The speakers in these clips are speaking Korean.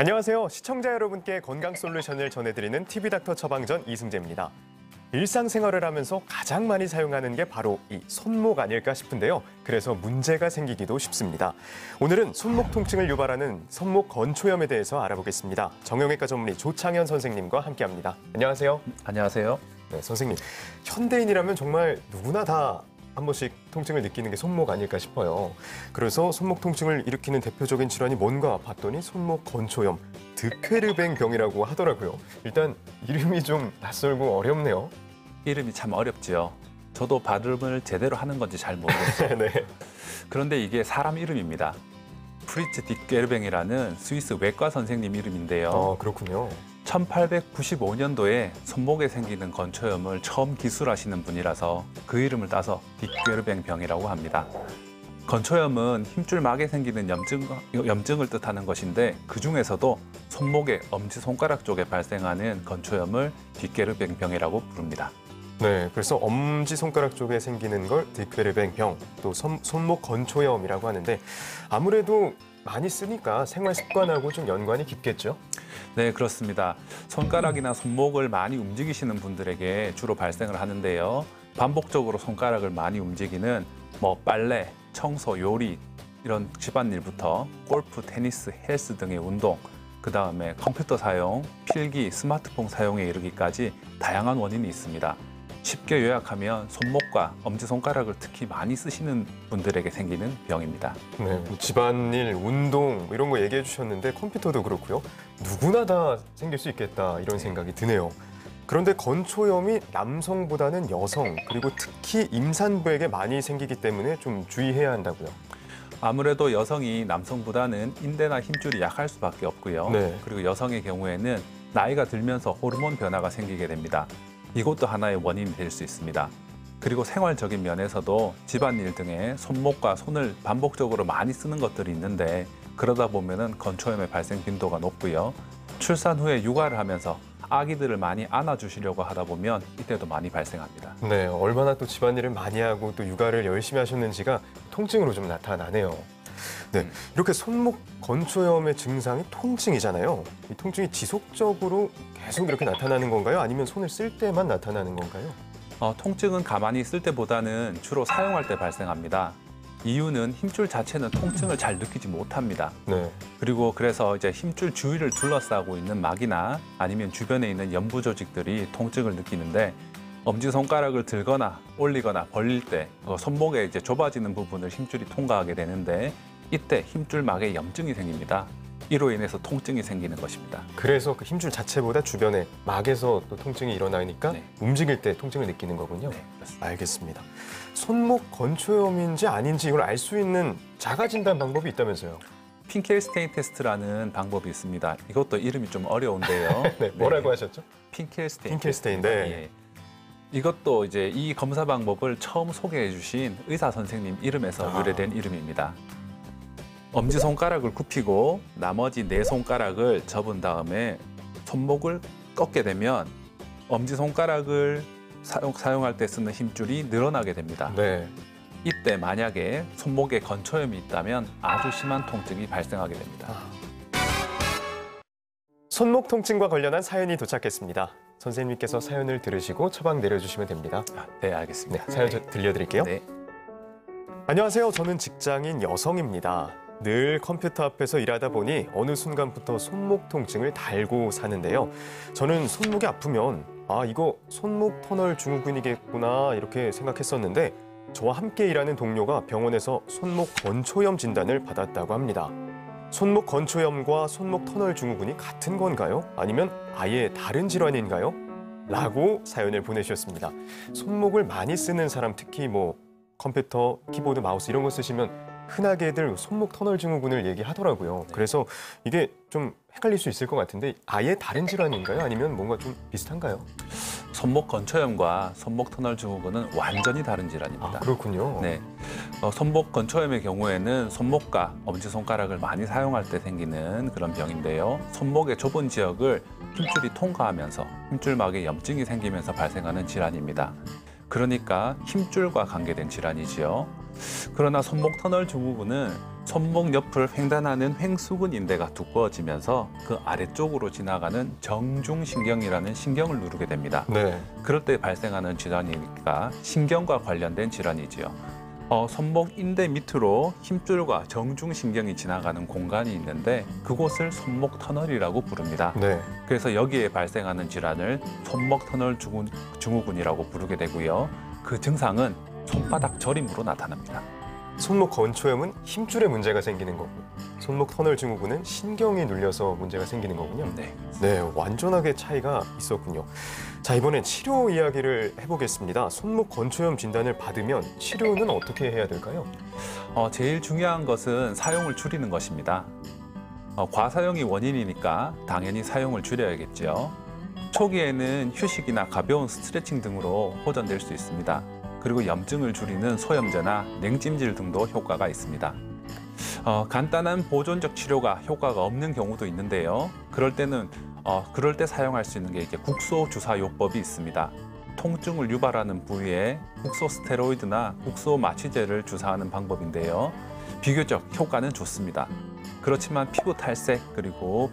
안녕하세요. 시청자 여러분께 건강 솔루션을 전해드리는 TV닥터 처방전 이승재입니다. 일상생활을 하면서 가장 많이 사용하는 게 바로 이 손목 아닐까 싶은데요. 그래서 문제가 생기기도 쉽습니다. 오늘은 손목 통증을 유발하는 손목 건초염에 대해서 알아보겠습니다. 정형외과 전문의 조창현 선생님과 함께합니다. 안녕하세요. 안녕하세요. 네, 선생님. 현대인이라면 정말 누구나 다 한 번씩 통증을 느끼는 게 손목 아닐까 싶어요. 그래서 손목 통증을 일으키는 대표적인 질환이 뭔가 봤더니 손목 건초염, 드케르뱅 병이라고 하더라고요. 일단 이름이 좀 낯설고 어렵네요. 이름이 참 어렵지요. 저도 발음을 제대로 하는 건지 잘 모르겠어요. 네. 그런데 이게 사람 이름입니다. 프리츠 디케르뱅이라는 스위스 외과 선생님 이름인데요. 그렇군요. 1895년도에 손목에 생기는 건초염을 처음 기술하시는 분이라서 그 이름을 따서 디케르뱅 병이라고 합니다. 건초염은 힘줄막에 생기는 염증을 뜻하는 것인데 그중에서도 손목의 엄지손가락 쪽에 발생하는 건초염을 디케르뱅 병이라고 부릅니다. 네, 그래서 엄지손가락 쪽에 생기는 걸 디케르뱅 병, 또 손목 건초염이라고 하는데 아무래도 많이 쓰니까 생활 습관하고 좀 연관이 깊겠죠? 네, 그렇습니다. 손가락이나 손목을 많이 움직이시는 분들에게 주로 발생을 하는데요. 반복적으로 손가락을 많이 움직이는 빨래, 청소, 요리 이런 집안일부터 골프, 테니스, 헬스 등의 운동, 그다음에 컴퓨터 사용, 필기, 스마트폰 사용에 이르기까지 다양한 원인이 있습니다. 쉽게 요약하면 손목과 엄지손가락을 특히 많이 쓰시는 분들에게 생기는 병입니다. 네, 집안일, 운동 이런 거 얘기해 주셨는데 컴퓨터도 그렇고요. 누구나 다 생길 수 있겠다 이런 생각이 드네요. 그런데 건초염이 남성보다는 여성 그리고 특히 임산부에게 많이 생기기 때문에 좀 주의해야 한다고요. 아무래도 여성이 남성보다는 인대나 힘줄이 약할 수밖에 없고요. 네. 그리고 여성의 경우에는 나이가 들면서 호르몬 변화가 생기게 됩니다. 이것도 하나의 원인이 될 수 있습니다. 그리고 생활적인 면에서도 집안일 등의 손목과 손을 반복적으로 많이 쓰는 것들이 있는데 그러다 보면은 건초염의 발생 빈도가 높고요. 출산 후에 육아를 하면서 아기들을 많이 안아주시려고 하다 보면 이때도 많이 발생합니다. 네, 얼마나 또 집안일을 많이 하고 또 육아를 열심히 하셨는지가 통증으로 좀 나타나네요. 네, 이렇게 손목 건초염의 증상이 통증이잖아요. 이 통증이 지속적으로 계속 이렇게 나타나는 건가요? 아니면 손을 쓸 때만 나타나는 건가요? 통증은 가만히 있을 때보다는 주로 사용할 때 발생합니다. 이유는 힘줄 자체는 통증을 잘 느끼지 못합니다. 네. 그리고 그래서 이제 힘줄 주위를 둘러싸고 있는 막이나 아니면 주변에 있는 연부 조직들이 통증을 느끼는데 엄지손가락을 들거나 올리거나 벌릴 때 손목에 이제 좁아지는 부분을 힘줄이 통과하게 되는데 이때 힘줄막에 염증이 생깁니다. 이로 인해서 통증이 생기는 것입니다. 그래서 그 힘줄 자체보다 주변에 막에서 또 통증이 일어나니까 네. 움직일 때 통증을 느끼는 거군요. 네, 그렇습니다. 알겠습니다. 손목 건초염인지 아닌지 이걸 알 수 있는 자가 진단 방법이 있다면서요? 핑켈 스테인 테스트라는 방법이 있습니다. 이것도 이름이 좀 어려운데요. 네, 뭐라고 하셨죠? 핑켈 스테인. 핑켈 스테인. 네. 예. 이것도 이제 이 검사 방법을 처음 소개해 주신 의사 선생님 이름에서 유래된 이름입니다. 엄지손가락을 굽히고 나머지 네 손가락을 접은 다음에 손목을 꺾게 되면 엄지손가락을 사용할 때 쓰는 힘줄이 늘어나게 됩니다. 네. 이때 만약에 손목에 건초염이 있다면 아주 심한 통증이 발생하게 됩니다. 손목 통증과 관련한 사연이 도착했습니다. 선생님께서 사연을 들으시고 처방 내려주시면 됩니다. 네, 알겠습니다. 네, 사연 들려드릴게요. 네. 안녕하세요. 저는 직장인 여성입니다. 늘 컴퓨터 앞에서 일하다 보니 어느 순간부터 손목 통증을 달고 사는데요. 저는 손목이 아프면 이거 손목 터널 증후군이겠구나 이렇게 생각했었는데 저와 함께 일하는 동료가 병원에서 손목 건초염 진단을 받았다고 합니다. 손목 건초염과 손목 터널 증후군이 같은 건가요? 아니면 아예 다른 질환인가요? 라고 사연을 보내주셨습니다. 손목을 많이 쓰는 사람, 특히 컴퓨터, 키보드, 마우스 이런 거 쓰시면 흔하게들 손목 터널 증후군을 얘기하더라고요. 그래서 이게 좀 헷갈릴 수 있을 것 같은데 아예 다른 질환인가요? 아니면 뭔가 좀 비슷한가요? 손목 건초염과 손목 터널 증후군은 완전히 다른 질환입니다. 그렇군요. 네, 손목 건초염의 경우에는 손목과 엄지손가락을 많이 사용할 때 생기는 그런 병인데요. 손목의 좁은 지역을 힘줄이 통과하면서 힘줄막에 염증이 생기면서 발생하는 질환입니다. 그러니까 힘줄과 관계된 질환이지요. 그러나 손목 터널 증후군은 손목 옆을 횡단하는 횡수근 인대가 두꺼워지면서 그 아래쪽으로 지나가는 정중신경이라는 신경을 누르게 됩니다. 네. 그럴 때 발생하는 질환이니까 신경과 관련된 질환이지요. 손목 인대 밑으로 힘줄과 정중신경이 지나가는 공간이 있는데 그곳을 손목 터널이라고 부릅니다. 네. 그래서 여기에 발생하는 질환을 손목 터널 증후군이라고 부르게 되고요. 그 증상은 손바닥 저림으로 나타납니다. 손목 건초염은 힘줄에 문제가 생기는 거고 손목 터널 증후군은 신경이 눌려서 문제가 생기는 거군요. 네. 네, 완전하게 차이가 있었군요. 자, 이번엔 치료 이야기를 해보겠습니다. 손목 건초염 진단을 받으면 치료는 어떻게 해야 될까요? 제일 중요한 것은 사용을 줄이는 것입니다. 과사용이 원인이니까 당연히 사용을 줄여야겠죠. 초기에는 휴식이나 가벼운 스트레칭 등으로 호전될 수 있습니다. 그리고 염증을 줄이는 소염제나 냉찜질 등도 효과가 있습니다. 간단한 보존적 치료가 효과가 없는 경우도 있는데요. 그럴 때 사용할 수 있는 게 이제 국소 주사 요법이 있습니다. 통증을 유발하는 부위에 국소 스테로이드나 국소 마취제를 주사하는 방법인데요. 비교적 효과는 좋습니다. 그렇지만 피부 탈색 그리고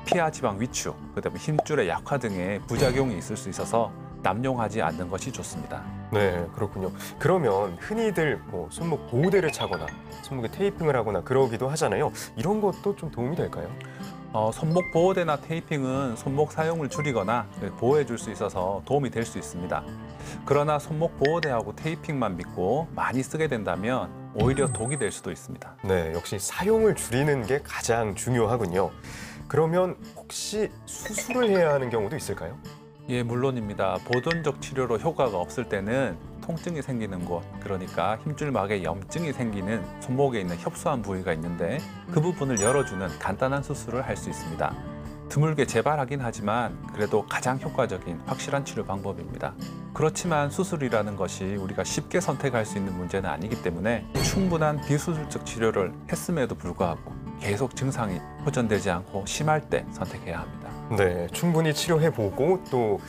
피하 지방 위축, 그다음에 힘줄의 약화 등의 부작용이 있을 수 있어서 남용하지 않는 것이 좋습니다. 네, 그렇군요. 그러면 흔히들 손목 보호대를 차거나 손목에 테이핑을 하거나 그러기도 하잖아요. 이런 것도 좀 도움이 될까요? 손목 보호대나 테이핑은 손목 사용을 줄이거나 보호해 줄 수 있어서 도움이 될 수 있습니다. 그러나 손목 보호대하고 테이핑만 믿고 많이 쓰게 된다면 오히려 독이 될 수도 있습니다. 네, 역시 사용을 줄이는 게 가장 중요하군요. 그러면 혹시 수술을 해야 하는 경우도 있을까요? 예, 물론입니다. 보존적 치료로 효과가 없을 때는 통증이 생기는 곳, 그러니까 힘줄막에 염증이 생기는 손목에 있는 협소한 부위가 있는데 그 부분을 열어주는 간단한 수술을 할 수 있습니다. 드물게 재발하긴 하지만 그래도 가장 효과적인 확실한 치료 방법입니다. 그렇지만 수술이라는 것이 우리가 쉽게 선택할 수 있는 문제는 아니기 때문에 충분한 비수술적 치료를 했음에도 불구하고 계속 증상이 호전되지 않고 심할 때 선택해야 합니다. 네, 충분히 치료해보고 또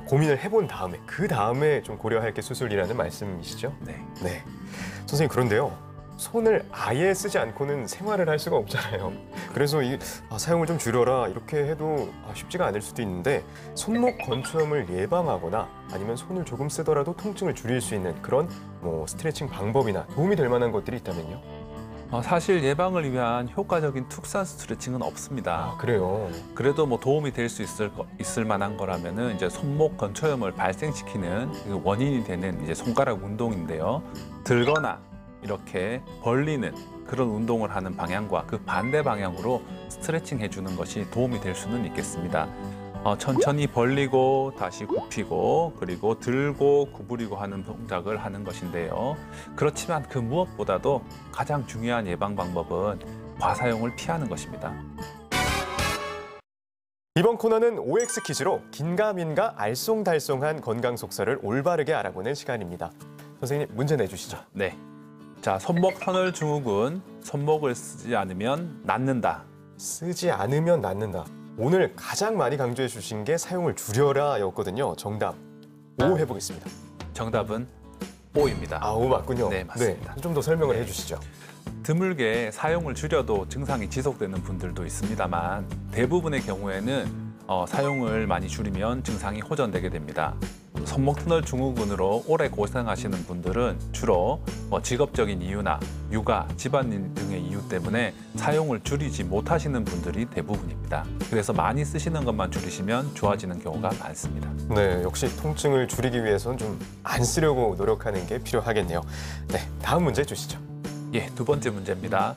고민을 해본 다음에 그 다음에 좀 고려할 게 수술이라는 말씀이시죠? 네. 네. 선생님, 그런데요. 손을 아예 쓰지 않고는 생활을 할 수가 없잖아요. 그래서 사용을 좀 줄여라 이렇게 해도 쉽지가 않을 수도 있는데 손목 건초염을 예방하거나 아니면 손을 조금 쓰더라도 통증을 줄일 수 있는 그런 스트레칭 방법이나 도움이 될 만한 것들이 있다면요? 사실 예방을 위한 효과적인 툭산 스트레칭은 없습니다. 아, 그래요? 그래도 도움이 될 수 있을 만한 거라면은 이제 손목 건초염을 발생시키는 그 원인이 되는 이제 손가락 운동인데요. 들거나 이렇게 벌리는 그런 운동을 하는 방향과 그 반대 방향으로 스트레칭 해주는 것이 도움이 될 수는 있겠습니다. 천천히 벌리고 다시 굽히고 그리고 들고 구부리고 하는 동작을 하는 것인데요. 그렇지만 그 무엇보다도 가장 중요한 예방 방법은 과사용을 피하는 것입니다. 이번 코너는 OX 퀴즈로 긴가민가 알쏭달쏭한 건강 속설을 올바르게 알아보는 시간입니다. 선생님, 문제 내주시죠. 네. 자, 손목 터널 증후군, 손목을 쓰지 않으면 낫는다. 쓰지 않으면 낫는다. 오늘 가장 많이 강조해 주신 게 사용을 줄여라 였거든요. 정답 O 해보겠습니다. 정답은 O입니다. O 맞군요. 네, 맞습니다. 네, 좀 더 설명을 해주시죠. 드물게 사용을 줄여도 증상이 지속되는 분들도 있습니다만 대부분의 경우에는 사용을 많이 줄이면 증상이 호전되게 됩니다. 손목 터널 증후군으로 오래 고생하시는 분들은 주로 직업적인 이유나 육아, 집안일 등의 이유 때문에 사용을 줄이지 못하시는 분들이 대부분입니다. 그래서 많이 쓰시는 것만 줄이시면 좋아지는 경우가 많습니다. 네, 역시 통증을 줄이기 위해서는 좀 안 쓰려고 노력하는 게 필요하겠네요. 네, 다음 문제 주시죠. 예, 두 번째 문제입니다.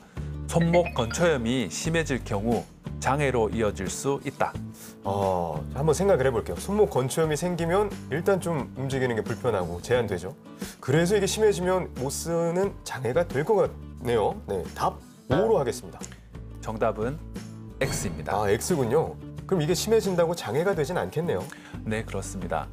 손목 건초염이 심해질 경우 장애로 이어질 수 있다. 한번 생각을 해볼게요. 손목 건초염이 생기면 일단 좀 움직이는 게 불편하고 제한되죠. 그래서 이게 심해지면 못 쓰는 장애가 될 것 같네요. 네, 답 O로 하겠습니다. 정답은 X입니다. X군요. 그럼 이게 심해진다고 장애가 되진 않겠네요. 네, 그렇습니다.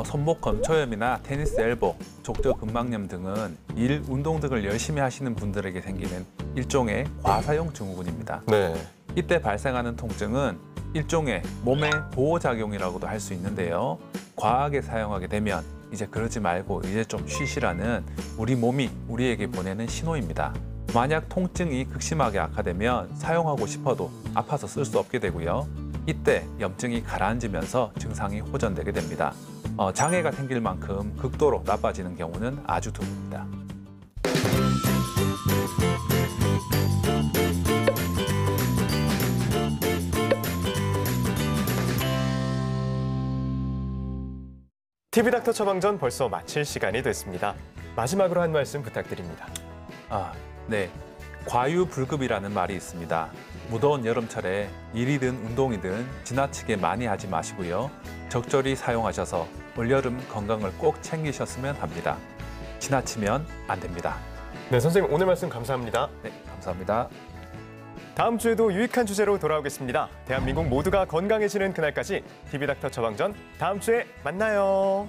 손목 건초염이나 테니스 엘보, 족저근막염 등은 일, 운동 등을 열심히 하시는 분들에게 생기는 일종의 과사용 증후군입니다. 네. 이때 발생하는 통증은 일종의 몸의 보호작용이라고도 할 수 있는데요. 과하게 사용하게 되면 이제 그러지 말고 이제 좀 쉬시라는 우리 몸이 우리에게 보내는 신호입니다. 만약 통증이 극심하게 악화되면 사용하고 싶어도 아파서 쓸 수 없게 되고요. 이때 염증이 가라앉으면서 증상이 호전되게 됩니다. 장애가 생길 만큼 극도로 나빠지는 경우는 아주 드뭅니다. TV닥터 처방전 벌써 마칠 시간이 됐습니다. 마지막으로 한 말씀 부탁드립니다. 네. 과유불급이라는 말이 있습니다. 무더운 여름철에 일이든 운동이든 지나치게 많이 하지 마시고요. 적절히 사용하셔서 올여름 건강을 꼭 챙기셨으면 합니다. 지나치면 안 됩니다. 네, 선생님 오늘 말씀 감사합니다. 네, 감사합니다. 다음 주에도 유익한 주제로 돌아오겠습니다. 대한민국 모두가 건강해지는 그날까지 TV닥터 처방전 다음 주에 만나요.